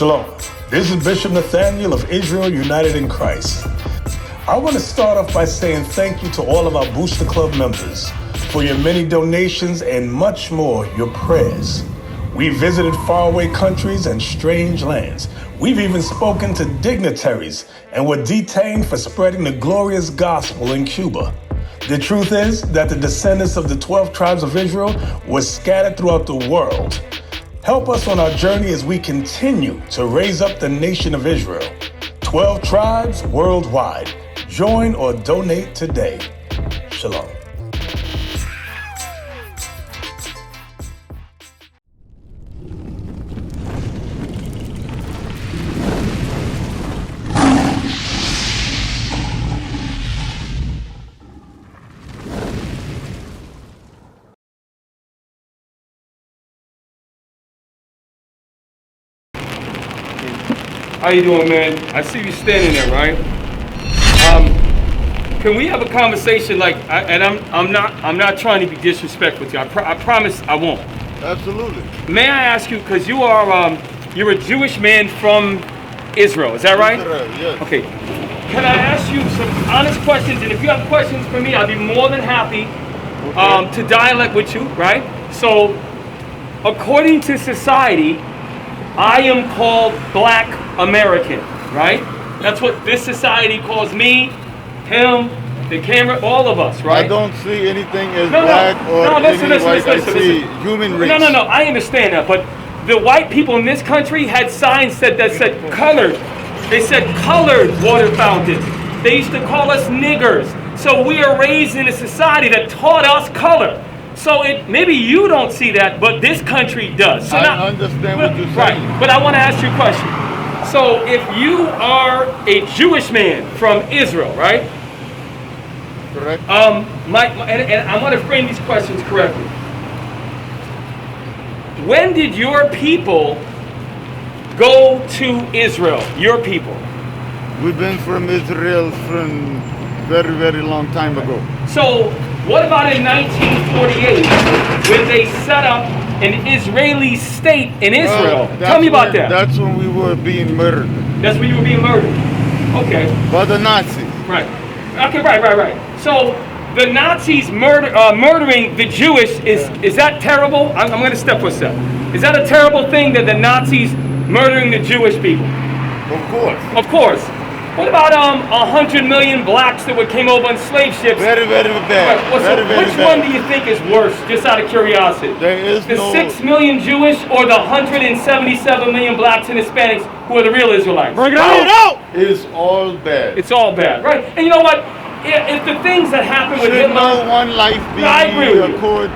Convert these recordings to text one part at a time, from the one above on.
Shalom. This is Bishop Nathaniel of Israel United in Christ. I want to start off by saying thank you to all of our Booster Club members for your many donations and much more, your prayers. We visited faraway countries and strange lands. We've even spoken to dignitaries and were detained for spreading the glorious gospel in Cuba. The truth is that the descendants of the 12 tribes of Israel were scattered throughout the world. Help us on our journey as we continue to raise up the nation of Israel. 12 tribes worldwide. Join or donate today. Shalom. How you doing, man? I see you standing there, right? Can we have a conversation? I'm not trying to be disrespectful to you. I promise I won't. Absolutely. May I ask you, because you're a Jewish man from Israel, is that right? Israel, yes. Okay. Can I ask you some honest questions? And if you have questions for me, I'll be more than happy to dialogue with you, right? So, according to society, I am called Black American, right? That's what this society calls me, him, the camera, all of us, right? I don't see anything as black or listen, I see listen. human race. No, I understand that, but the white people in this country had signs that said colored. They said colored water fountains. They used to call us niggers. So we are raised in a society that taught us color. So maybe you don't see that, but this country does. So I understand what you're saying. Right, but I want to ask you a question. So if you are a Jewish man from Israel, right? Correct. And I want to frame these questions correctly. When did your people go to Israel? Your people. We've been from Israel from very, very long time ago. So what about in 1948 when they set up an Israeli state in Israel? Tell me about that. That's when we were being murdered. That's when you were being murdered. Okay. By the Nazis. Right. Okay, right. So the Nazis murdering the Jewish, is that terrible? I'm going to step for a step. Is that a terrible thing that the Nazis murdering the Jewish people? Of course. Of course. What about 100 million blacks that came over on slave ships? Very, very bad. Right. Which one do you think is worse, just out of curiosity? There is the 6 million Jewish or the 177 million blacks and Hispanics who are the real Israelites? Bring it out! It's all bad. It's all bad, right? And you know what? If the things that happened with Hitler... no one life be I agree with you.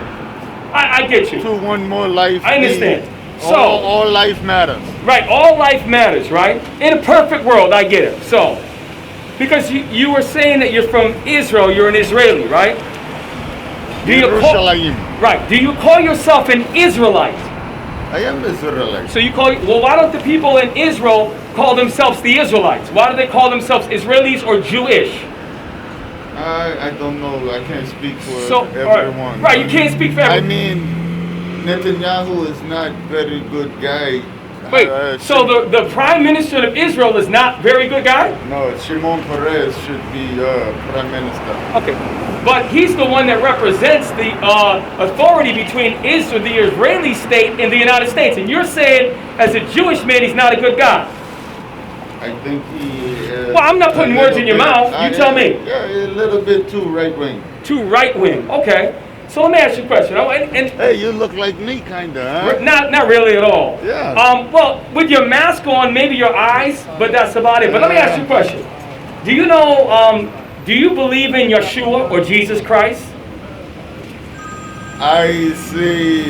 I get you. To one more life. I understand. So all life matters. Right, all life matters, right? In a perfect world, I get it. So, because you were saying that you're from Israel, you're an Israeli, right? Do you call yourself an Israelite? I am Israelite. So why don't the people in Israel call themselves the Israelites? Why do they call themselves Israelis or Jewish? I don't know. I can't speak for everyone. Right, you can't speak for everyone. I mean, Netanyahu is not very good guy. Wait, so the Prime Minister of Israel is not very good guy? No, Shimon Peres should be Prime Minister. Okay, but he's the one that represents the authority between Israel, the Israeli state, and the United States. And you're saying, as a Jewish man, he's not a good guy. I think he is. Well, I'm not putting words in your mouth. You tell me. Yeah, a little bit too right-wing. Too right-wing, okay. So let me ask you a question. Hey, you look like me, kinda, huh? Not really at all. Yeah. Well, with your mask on, maybe your eyes, but that's about it. But let me ask you a question. Do you know, do you believe in Yeshua or Jesus Christ? I say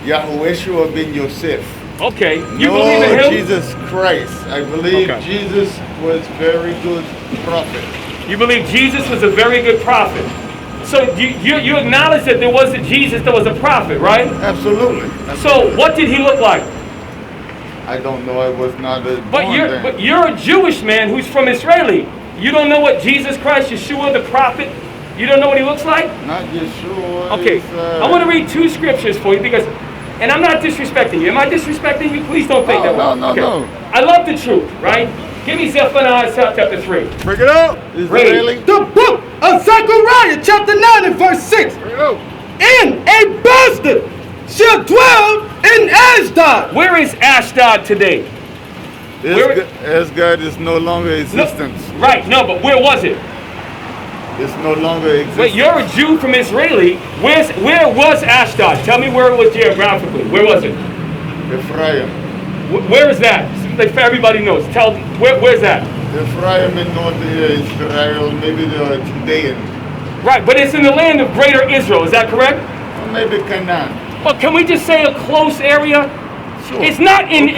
Yahushua ben Yosef. Okay. You believe in him? Jesus Christ. I believe Jesus was very good prophet. You believe Jesus was a very good prophet? So you acknowledge that there was a Jesus that was a prophet, right? Absolutely. So what did he look like? I don't know. I was not a But you're a Jewish man who's from Israeli. You don't know what Jesus Christ, Yeshua, the prophet, you don't know what he looks like? Not Yeshua. Okay. I want to read two scriptures for you because And I'm not disrespecting you. Am I disrespecting you? Please don't think that way. No. I love the truth, right? Give me Zephaniah chapter 3. Bring it out. Israeli. The book of Zechariah, chapter 9 and verse 6. Bring it out. And a bastard shall dwell in Ashdod. Where is Ashdod today? Asgard is no longer existence. Right, no, but where was it? It's no longer existence. Wait, you're a Jew from Israeli. Where was Ashdod? Tell me where it was geographically. Where was it? Ephraim. Where is that? Like everybody knows. Tell where's that? Ephraim in North Israel, maybe the Judean. Right, but it's in the land of Greater Israel. Is that correct? Or maybe Canaan. Well, can we just say a close area? Sure. It's not in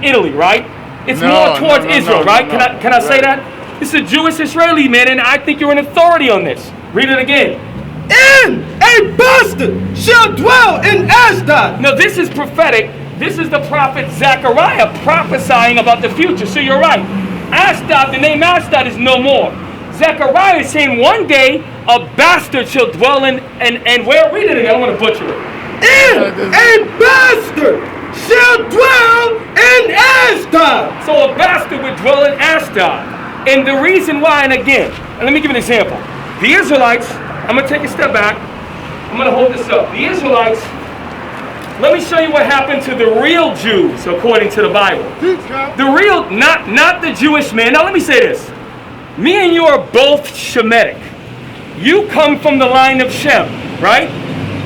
Italy, right? It's more towards Israel, right? Can I say that? It's a Jewish Israeli man, and I think you're an authority on this. Read it again. And a bastard shall dwell in Ashdod. Now this is prophetic. This is the prophet Zechariah prophesying about the future. So you're right. Ashdod, the name Ashdod is no more. Zechariah is saying one day a bastard shall dwell in, and where? Read it again. I don't want to butcher it. And a bastard shall dwell in Ashdod. So a bastard would dwell in Ashdod. And the reason why, and again, let me give an example. The Israelites, I'm going to take a step back. I'm going to hold this up. The Israelites, let me show you what happened to the real Jews according to the Bible. The real, not the Jewish man. Now let me say this. Me and you are both Shemitic. You come from the line of Shem, right?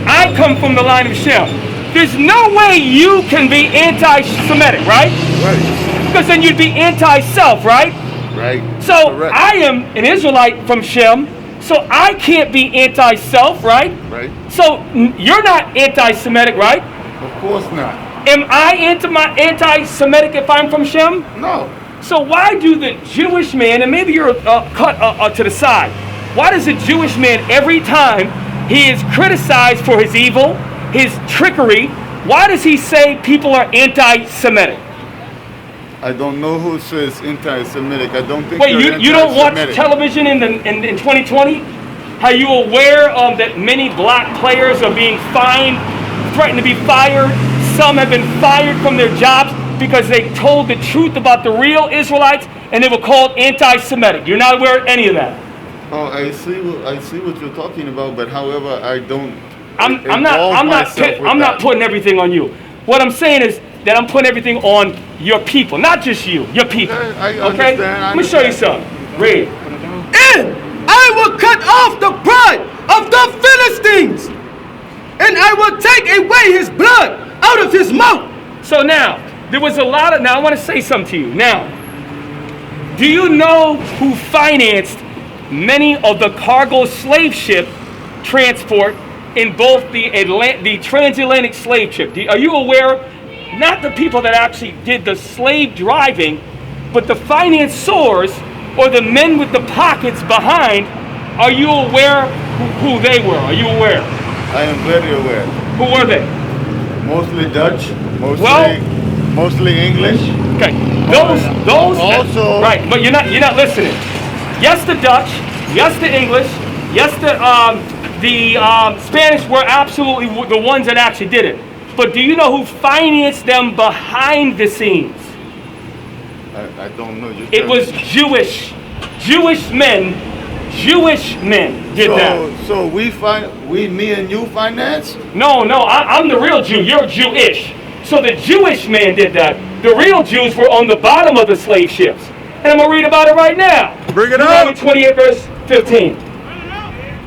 I come from the line of Shem. There's no way you can be anti-Semitic, right? Right. Because then you'd be anti-self, right? Right. So Correct. I am an Israelite from Shem, so I can't be anti-self, right? Right. So you're not anti-Semitic, right? Of course not. Am I anti-Semitic if I'm from Shem? No. So why do the Jewish man, and maybe you're cut to the side, why does a Jewish man every time he is criticized for his evil, his trickery, why does he say people are anti-Semitic? I don't know who says anti-Semitic. I don't think. Wait, you're you don't watch anti-Semitic. television in 2020? Are you aware that many black players are being fined, threatened to be fired? Some have been fired from their jobs because they told the truth about the real Israelites, and they were called anti-Semitic. You're not aware of any of that? Oh, I see what you're talking about, but however, I don't. I'm not putting everything on you. What I'm saying is that I'm putting everything on your people, not just you, your people. I okay? Let me show you something. Read. And I will cut off the pride of the Philistines, and I will take away his blood out of his mouth. So now, there was a lot of, now I want to say something to you. Now, do you know who financed many of the cargo slave ship transport in both the transatlantic slave ship? Are you aware, not the people that actually did the slave driving, but the financiers or the men with the pockets behind? Are you aware who they were? Are you aware? I am very aware. Who were they? Mostly Dutch, mostly English. Okay, those also right, but you're not listening. Yes, the Dutch. Yes, the English. Yes, the Spanish were absolutely the ones that actually did it. But do you know who financed them behind the scenes? I don't know. It was Jewish men. Jewish men did that. So me and you finance? No, I'm the real Jew. You're Jewish. So the Jewish man did that. The real Jews were on the bottom of the slave ships. And I'm going to read about it right now. Bring it up. 28 verse 15.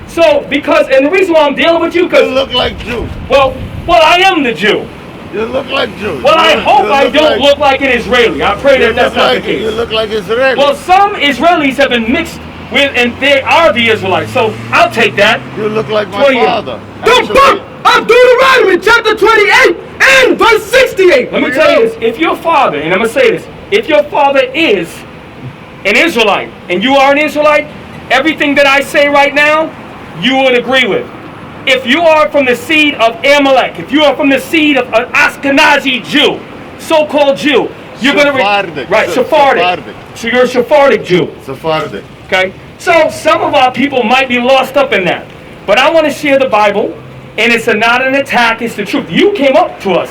So, and the reason why I'm dealing with you, because you look like Jew. Well, I am the Jew. You look like Jew. Well, I hope I don't look like an Israeli. I pray that that's not the case. You look like Israeli. Well, some Israelis have been mixed with, and they are the Israelites. So I'll take that. You look like my father. The book of Deuteronomy, chapter 28 and verse 68. Let me tell you this. If your father, and I'm going to say this, if your father is an Israelite and you are an Israelite, everything that I say right now, you would agree with. If you are from the seed of Amalek, if you are from the seed of an Ashkenazi Jew, so-called Jew, you're going to right, Sephardic. So you're a Sephardic Jew. Sephardic. Okay? So some of our people might be lost up in that. But I want to share the Bible, and it's not an attack, it's the truth. You came up to us.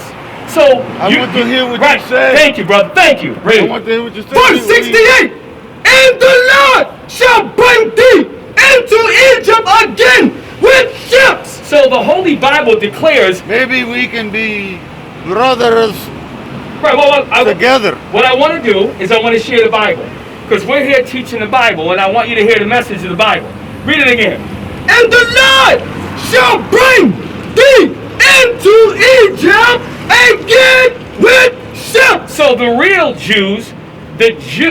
So I want to hear what right. you say. Thank you, brother. Thank you. Read. I want to hear what you say. Verse 68. And the Lord shall bring thee into Egypt again with ships. So the Holy Bible declares. Maybe we can be brothers Right. Well, together. What I want to do is I want to share the Bible, because we're here teaching the Bible, and I want you to hear the message of the Bible. Read it again. And the Lord shall bring thee into Egypt again with ships. So the real Jews,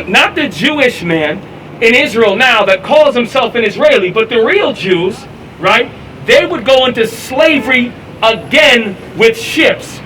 not the Jewish man in Israel now that calls himself an Israeli, but the real Jews, right? They would go into slavery again with ships.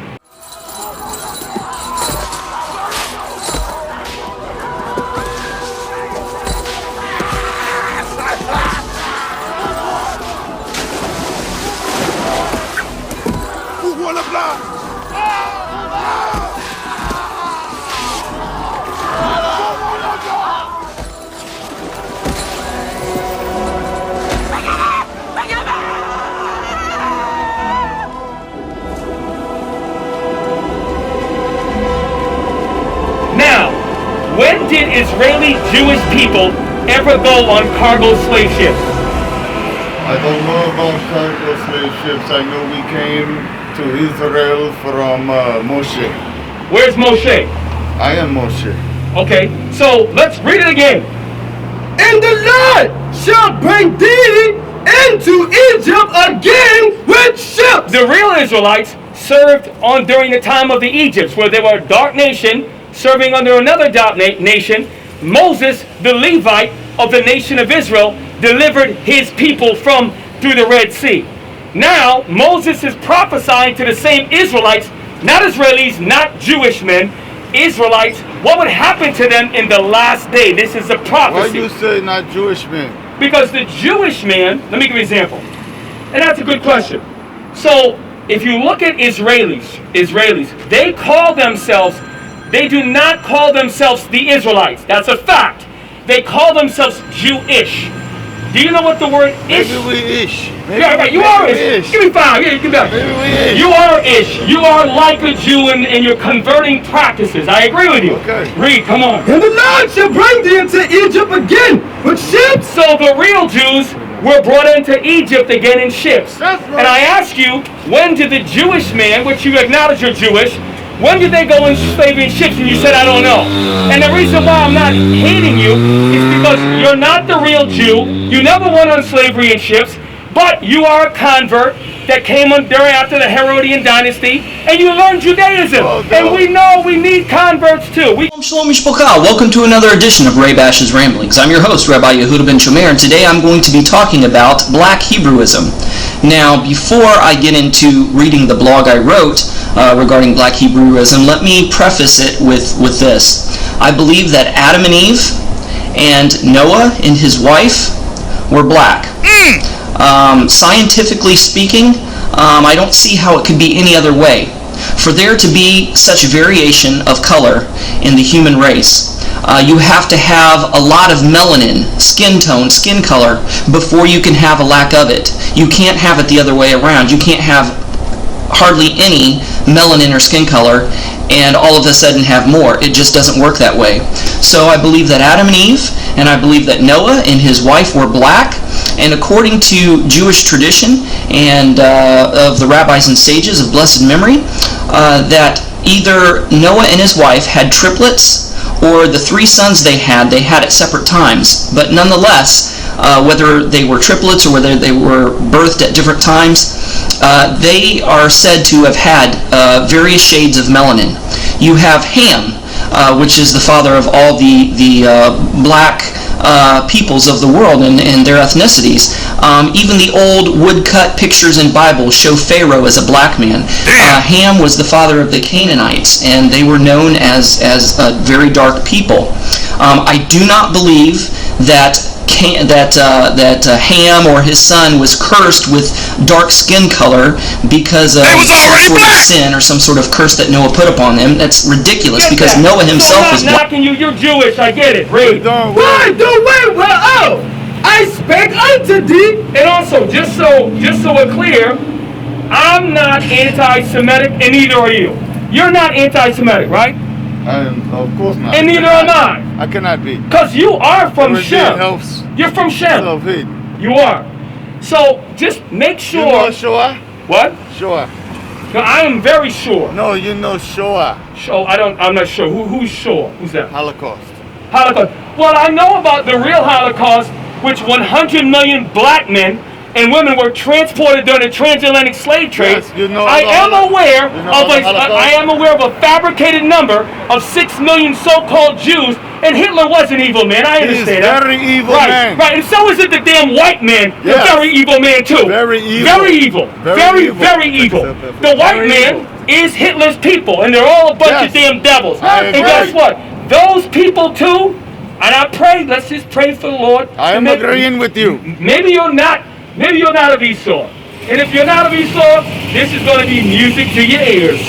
When did Israeli Jewish people ever go on cargo slave ships? I don't know about cargo slave ships. I know we came to Israel from Moshe. Where's Moshe? I am Moshe. Okay, so let's read it again. And the Lord shall bring thee into Egypt again with ships. The real Israelites served on during the time of the Egypts, where they were a dark nation serving under another dark nation. Moses, the Levite of the nation of Israel, delivered his people through the Red Sea. Now, Moses is prophesying to the same Israelites, not Israelis, not Jewish men, Israelites, what would happen to them in the last day. This is a prophecy. Why you say not Jewish men? Because the Jewish man, let me give you an example. And that's a good question. So, if you look at Israelis, they do not call themselves the Israelites. That's a fact. They call themselves Jewish. Do you know what the word ish? Maybe we ish. Yeah, right. You are ish. Give me 5. Yeah, give me back. Maybe we ish. You are ish. You are like a Jew in your converting practices. I agree with you. Okay. Read, come on. And the Lord shall bring thee into Egypt again with ships. So the real Jews were brought into Egypt again in ships. That's right. And I ask you, when did the Jewish man, which you acknowledge you're Jewish, when did they go in slavery in ships? And you said, I don't know. And the reason why I'm not hating you is because you're not the real Jew. You never went on slavery in ships, but you are a convert that came on during after the Herodian dynasty, and you learned Judaism. Oh, no. And we know we need converts too. Shalom Mikha'el. Welcome to another edition of Ray Bash's Ramblings. I'm your host, Rabbi Yehuda ben Shomer, and today I'm going to be talking about Black Hebrewism. Now, before I get into reading the blog I wrote regarding Black Hebrewism, let me preface it with this. I believe that Adam and Eve and Noah and his wife were black. Scientifically speaking, I don't see how it could be any other way. For there to be such variation of color in the human race, you have to have a lot of melanin, skin tone, skin color, before you can have a lack of it. You can't have it the other way around. You can't have hardly any melanin or skin color and all of a sudden have more. It just doesn't work that way. So I believe that Adam and Eve, and I believe that Noah and his wife were black, and according to Jewish tradition and of the rabbis and sages of blessed memory, that either Noah and his wife had triplets, or the 3 sons they had at separate times. But nonetheless, whether they were triplets or whether they were birthed at different times, they are said to have had various shades of melanin. You have Ham, which is the father of all the black peoples of the world and their ethnicities. Even the old woodcut pictures in Bible show Pharaoh as a black man. Ham was the father of the Canaanites, and they were known as very dark people. I do not believe that Ham or his son was cursed with dark skin color because of some sort of sin or some sort of curse that Noah put upon them. That's ridiculous, because Noah himself was black. Knocking you, you're Jewish, I get it. Read. By the way whereof I spake unto thee. And also, just so we're clear, I'm not anti-Semitic, and neither are you. You're not anti-Semitic, right? Of course not. And neither am I. I cannot be. Because you are from Shem. Helps. You're from Shem. Self-hate. You are. So just make sure. You know Shoah? What? Shoah. No, I am very sure. No, you know Shoah. I'm not sure. Who's sure? Who's that? Holocaust. Holocaust. Well, I know about the real Holocaust, which 100 million black men and women were transported during the transatlantic slave trade. Yes, you know I am aware of a fabricated number of 6 million so-called Jews, and Hitler was an evil man. I understand that. Very evil right, man. Right, and so is it the damn white man, Yes. the very evil man too. Very evil. Very evil. Very evil. The white man is Hitler's people, and they're all a bunch of damn devils. I And agree. guess what? Those people too, and I pray, let's just pray for the Lord. I am agreeing with you. Maybe you're not of Esau. And if you're not of Esau, this is going to be music to your ears.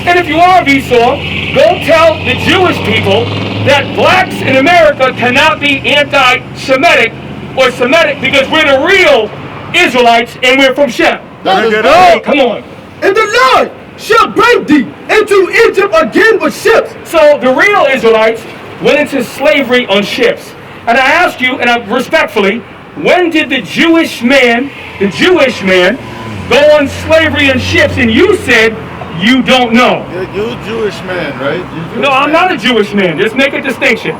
And if you are of Esau, go tell the Jewish people that blacks in America cannot be anti-Semitic or Semitic because we're the real Israelites and we're from Shem. Hey, come on. And the Lord shall bring thee into Egypt again with ships. So the real Israelites went into slavery on ships. And I ask you, and I respectfully, when did the Jewish man, go on slavery on ships? And you said you don't know. You're a Jewish man, right? No, I'm not a Jewish man. Let's make a distinction.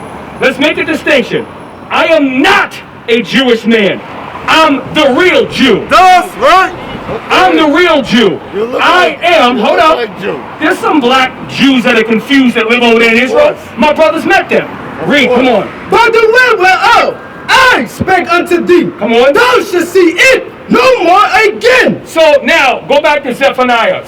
I am not a Jewish man. I'm the real Jew. That's right. Okay. I'm the real Jew. Hold up. Like Jew. There's some black Jews that are confused that live over there in Israel. My brothers met them. Read, come on. By the way whereof I spake unto thee, Come on. thou shalt see it no more again. So now, go back to Zechariah.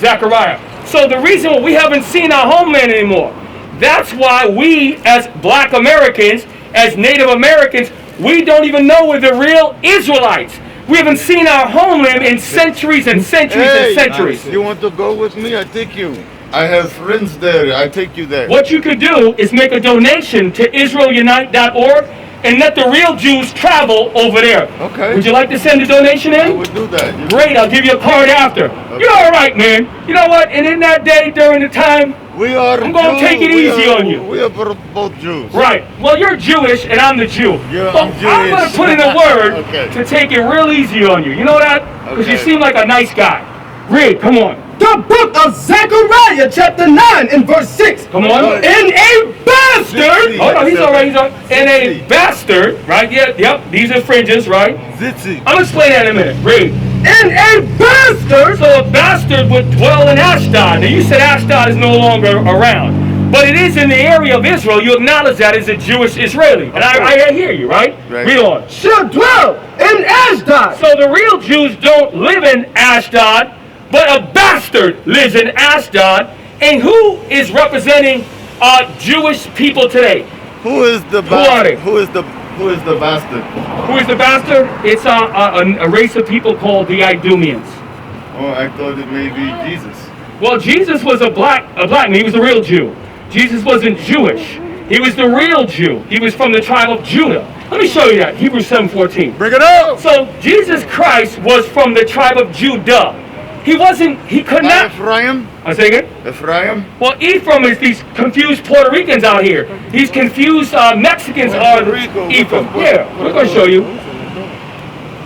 So the reason why we haven't seen our homeland anymore, that's why we as black Americans, as Native Americans, we don't even know we're the real Israelites. We haven't seen our homeland in centuries and centuries and centuries. You want to go with me? I take you. I have friends there. I take you there. What you could do is make a donation to IsraelUnite.org and let the real Jews travel over there. Okay. Would you like to send a donation in? I would do that. Great, I'll give you a card after. Okay. You're all right, man. You know what? And in that day, during the time, I'm going to take it easy on you. We are both Jews. Right. Well, you're Jewish and I'm the Jew. I'm Jewish. I'm going to put in a word to take it real easy on you. You know that? Because you seem like a nice guy. Read, come on. The book of Zechariah chapter 9 and verse 6. Come on. In a bastard. Hold on, he's all right. In a bastard, right? Yep, these are fringes, right? Zitzi. I'm going to explain that in a minute. Read. In a bastard. So a bastard would dwell in Ashdod. Now you said Ashdod is no longer around. But it is in the area of Israel. You acknowledge that as a Jewish Israeli. And I hear you, right? Read on. Shall dwell in Ashdod. So the real Jews don't live in Ashdod, but a bastard lives in Ashdod. And who is representing Jewish people today? Who is the bastard? Who is the bastard? Who is the bastard? It's a race of people called the Idumeans. Oh, I thought it may be Jesus. Well, Jesus was a black man. He was a real Jew. Jesus wasn't Jewish. He was the real Jew. He was from the tribe of Judah. Let me show you that. Hebrews 7:14. Bring it up. So Jesus Christ was from the tribe of Judah. He could not. Ephraim? I say again? Ephraim? Well, Ephraim is these confused Puerto Ricans out here. These confused Mexicans are Ephraim. Yeah, we're going to show you.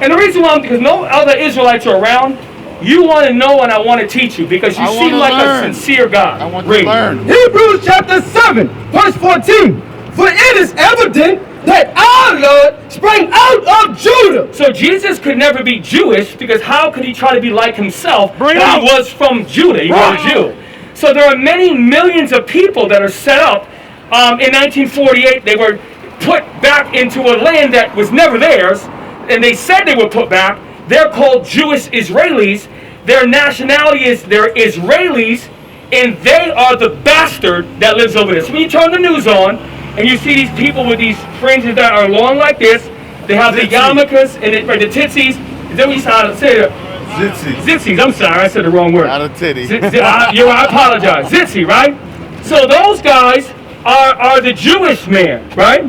And the reason why, because no other Israelites are around, you want to know and I want to teach you because you seem like a sincere guy. I want to learn. Hebrews chapter 7, verse 14. For it is evident that our Lord sprang out of Judah. So Jesus could never be Jewish because how could he try to be like himself when he was from Judah? He was a Jew. So there are many millions of people that are set up. In 1948, they were put back into a land that was never theirs, and they said they were put back. They're called Jewish Israelis. Their nationality is they're Israelis, and they are the bastard that lives over there. So when you turn the news on, and you see these people with these fringes that are long like this, they have the yarmulkes and the tzitzis. Is that what you say? Zitzis. I'm sorry, I said the wrong word. Not a titty. I apologize. Zitzi, right? So those guys are the Jewish man, right?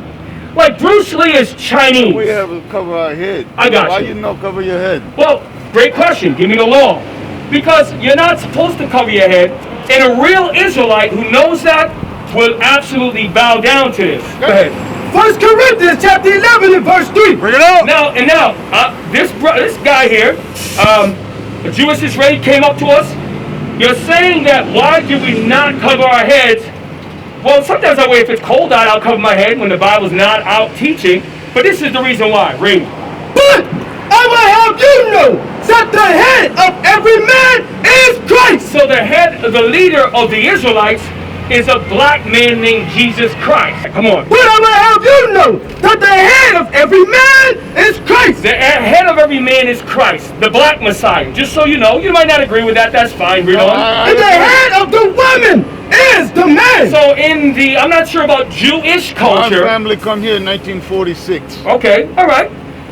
Like Bruce Lee is Chinese. We have to cover our head. I got Why you. you not cover your head? Well, great question. Give me the law. Because you're not supposed to cover your head. And a real Israelite who knows that will absolutely bow down to this. Go ahead. 1 Corinthians chapter 11 and verse 3. Bring it up. This guy here, a Jewish Israeli, came up to us. You're saying that why do we not cover our heads? Well, sometimes I wait if it's cold out, I'll cover my head when the Bible's not out teaching. But this is the reason why. Read. But I will have you know that the head of every man is Christ. So the leader of the Israelites is a black man named Jesus Christ. Come on. But I will have you know that the head of every man is Christ. The head of every man is Christ, the black Messiah. Just so you know, you might not agree with that, that's fine. Read on. And the head of the woman is the man. So I'm not sure about Jewish My culture. family come here in 1946. Okay, all right.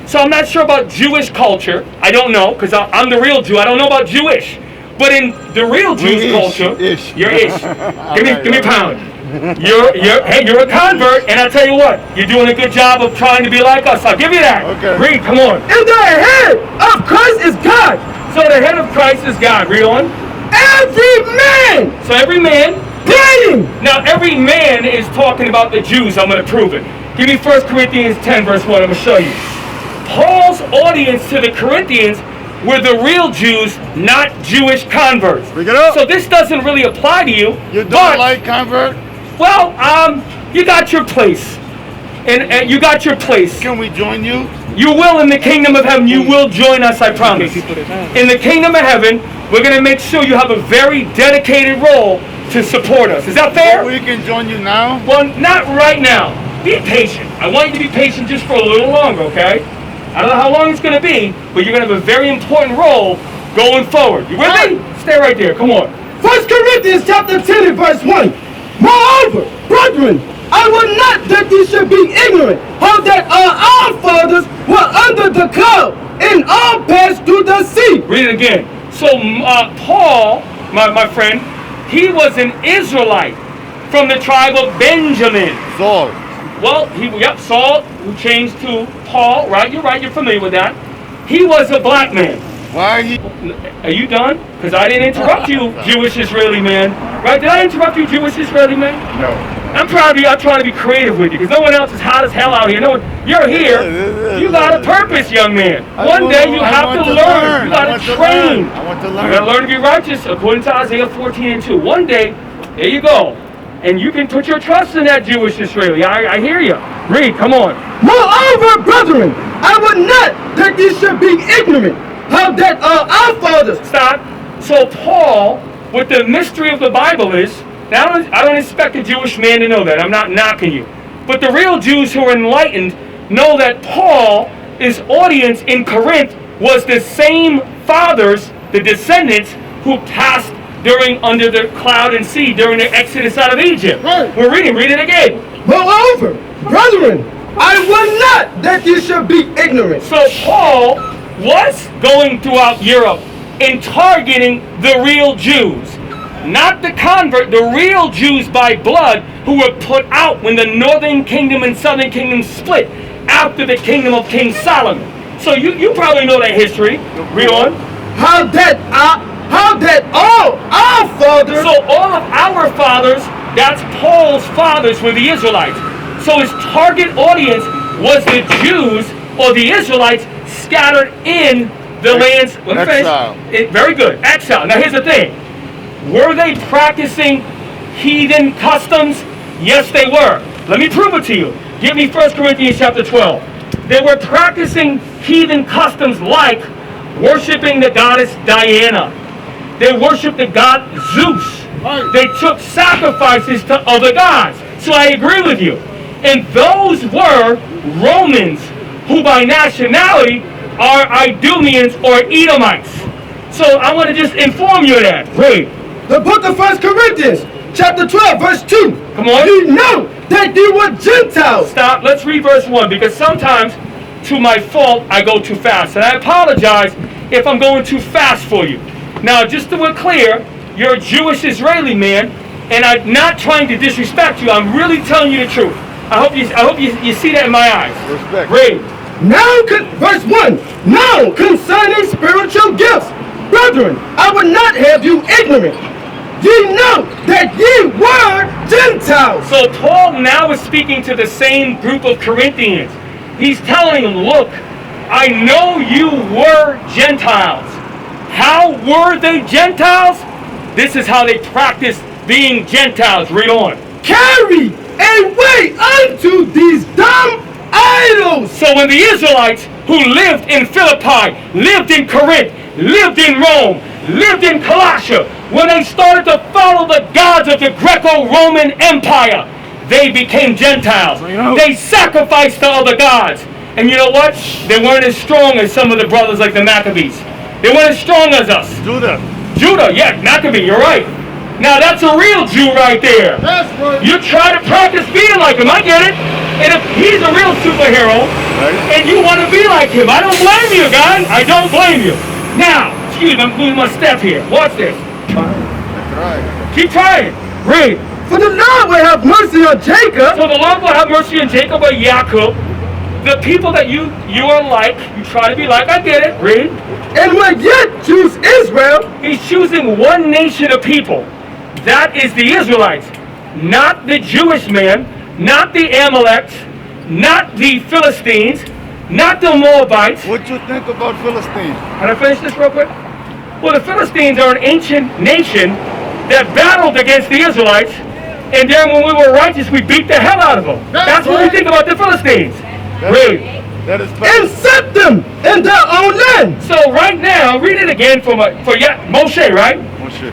So I'm not sure about Jewish culture. I don't know, because I'm the real Jew. I don't know about Jewish. But in the real Jewish culture, you're ish. Give me a pound. You're a convert, and I tell you what, you're doing a good job of trying to be like us. I'll give you that. Okay. Read, come on. And the head of Christ is God. So the head of Christ is God. Read on. Every man. So every man. Praying. Now every man is talking about the Jews. I'm going to prove it. Give me 1 Corinthians 10 verse 1. I'm going to show you. Paul's audience to the Corinthians were the real Jews, not Jewish converts. Bring it up. So this doesn't really apply to you. You don't like convert? Well, you got your place. And you got your place. Can we join you? You will in the kingdom of heaven. You will join us, I promise. In the kingdom of heaven, we're going to make sure you have a very dedicated role to support us. Is that fair? We can join you now? Well, not right now. Be patient. I want you to be patient just for a little longer, okay? I don't know how long it's going to be, but you're going to have a very important role going forward. You with me? Stay right there. Come on. 1 Corinthians chapter 10 and verse 1. Moreover, brethren, I will not that ye should be ignorant how that our fathers were under the cloud and all passed through the sea. Read it again. So Paul, my friend, he was an Israelite from the tribe of Benjamin. Saul. Well, Saul, who changed to Paul, right? You're familiar with that. He was a black man. Why he? Are you done? Because I didn't interrupt you, Jewish Israeli man. Right? Did I interrupt you, Jewish Israeli man? No. I'm proud of you. I'm trying to be creative with you because no one else is hot as hell out here. You're here. You got a purpose, young man. One day you have to learn. You got to train. I want to learn. You got to learn to be righteous according to Isaiah 14 and 2. One day, there you go. And you can put your trust in that Jewish Israeli. I hear you. Read, come on. Moreover, brethren, I would not that ye should be ignorant how that our fathers. Stop. So Paul, what the mystery of the Bible is, now I don't expect a Jewish man to know that. I'm not knocking you. But the real Jews who are enlightened know that Paul, his audience in Corinth, was the same fathers, the descendants, who passed under the cloud and sea during the exodus out of Egypt. Right. We're reading. Read it again. Moreover, brethren, I will not that ye should be ignorant. So Paul was going throughout Europe and targeting the real Jews. Not the convert, the real Jews by blood who were put out when the northern kingdom and southern kingdom split after the kingdom of King Solomon. So you probably know that history. Read on. How that all our fathers. So all of our fathers, that's Paul's fathers, were the Israelites. So his target audience was the Jews or the Israelites scattered in the lands. Exile. Very good. Exile. Now here's the thing. Were they practicing heathen customs? Yes, they were. Let me prove it to you. Give me 1 Corinthians chapter 12. They were practicing heathen customs like worshiping the goddess Diana. They worshiped the god Zeus. They took sacrifices to other gods. So I agree with you. And those were Romans who by nationality are Idumeans or Edomites. So I want to just inform you of that. Read. The book of 1 Corinthians, chapter 12, verse 2. Come on. You know that you were Gentiles. Stop. Let's read verse 1 because sometimes, to my fault, I go too fast. And I apologize if I'm going too fast for you. Now, just to be clear, you're a Jewish Israeli man, and I'm not trying to disrespect you. I'm really telling you the truth. I hope you see that in my eyes. Respect. Read. Now, verse 1. Now, concerning spiritual gifts, brethren, I would would not have you ignorant. Ye know that ye were Gentiles. So Paul now is speaking to the same group of Corinthians. He's telling them, look, I know you were Gentiles. How were they Gentiles? This is how they practiced being Gentiles. Read on. Carry away unto these dumb idols. So when the Israelites who lived in Philippi, lived in Corinth, lived in Rome, lived in Colossia, when they started to follow the gods of the Greco-Roman Empire, they became Gentiles. They sacrificed to other gods. And you know what? They weren't as strong as some of the brothers like the Maccabees. They weren't as strong as us. Judah, yeah, Maccabee, you're right. Now that's a real Jew right there. That's right. You try to practice being like him, I get it. And if he's a real superhero, and you want to be like him, I don't blame you, guys. I don't blame you. Now, excuse me, I'm moving my step here. Watch this. That's right. Keep trying. Read. For the Lord will have mercy on Jacob. So the Lord will have mercy on Jacob or Jacob. The people that you are like, you try to be like, I get it. Read. And will yet choose Israel. He's choosing one nation of people. That is the Israelites. Not the Jewish man, not the Amalekites, not the Philistines, not the Moabites. What you think about Philistines? Can I finish this real quick? Well, the Philistines are an ancient nation that battled against the Israelites, and then when we were righteous, we beat the hell out of them. That's what we think about the Philistines. Read. That is And set them in their own land. So right now, read it again for Moshe, right? Moshe.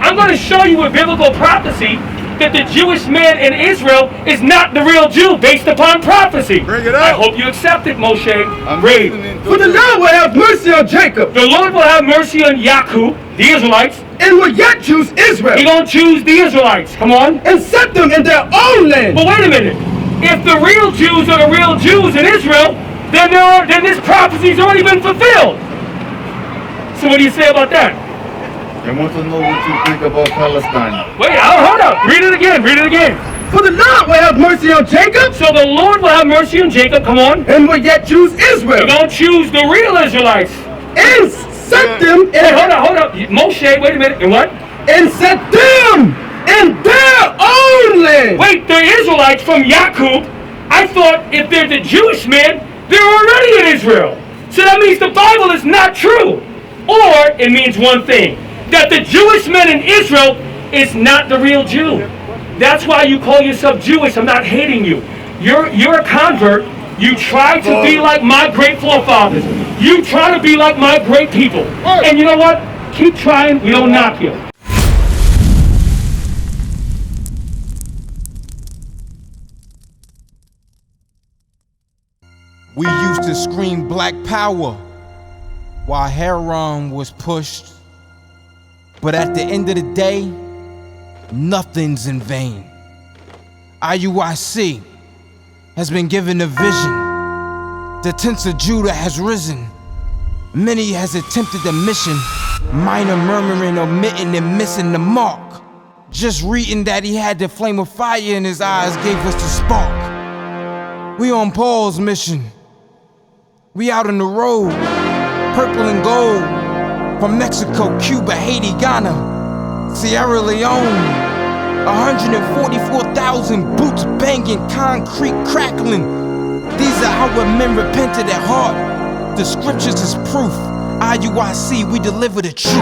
I'm going to show you with biblical prophecy that the Jewish man in Israel is not the real Jew based upon prophecy. Bring it I up. hope you accept it, Moshe. I'm Read. listening to For the you. Lord will have mercy on Jacob. The Lord will have mercy on Jacob, the Israelites. And will yet choose Israel. He don't choose the Israelites. Come on. And set them in their own land. But wait a minute. If the real Jews are the real Jews in Israel, then this prophecy's already been fulfilled. So what do you say about that? I want to know what you think about Palestine. Wait, hold up. Read it again. Read it again. For the Lord will have mercy on Jacob. So the Lord will have mercy on Jacob. Come on. And will yet choose You Israel. don't choose the real Israelites. And set them Hey, in, hold up. Moshe, wait a minute. And what? and set them in their own land. Wait, the Israelites from Jacob, I thought if they're the Jewish men, they're already in Israel. So that means the Bible is not true. Or it means one thing, that the Jewish men in Israel is not the real Jew. That's why you call yourself Jewish. I'm not hating you. You're a convert. You try to be like my great forefathers. You try to be like my great people. And you know what? Keep trying. We don't knock you. We used to scream black power while heroin was pushed. But at the end of the day, nothing's in vain. IUIC has been given a vision. The tents of Judah has risen. Many has attempted the mission, minor murmuring, omitting and missing the mark. Just reading that he had the flame of fire in his eyes gave us the spark. We on Paul's mission. We out on the road, purple and gold, from Mexico, Cuba, Haiti, Ghana, Sierra Leone. 144,000 boots banging, concrete crackling. These are our men repented at heart. The scriptures is proof. IUIC, we deliver the truth.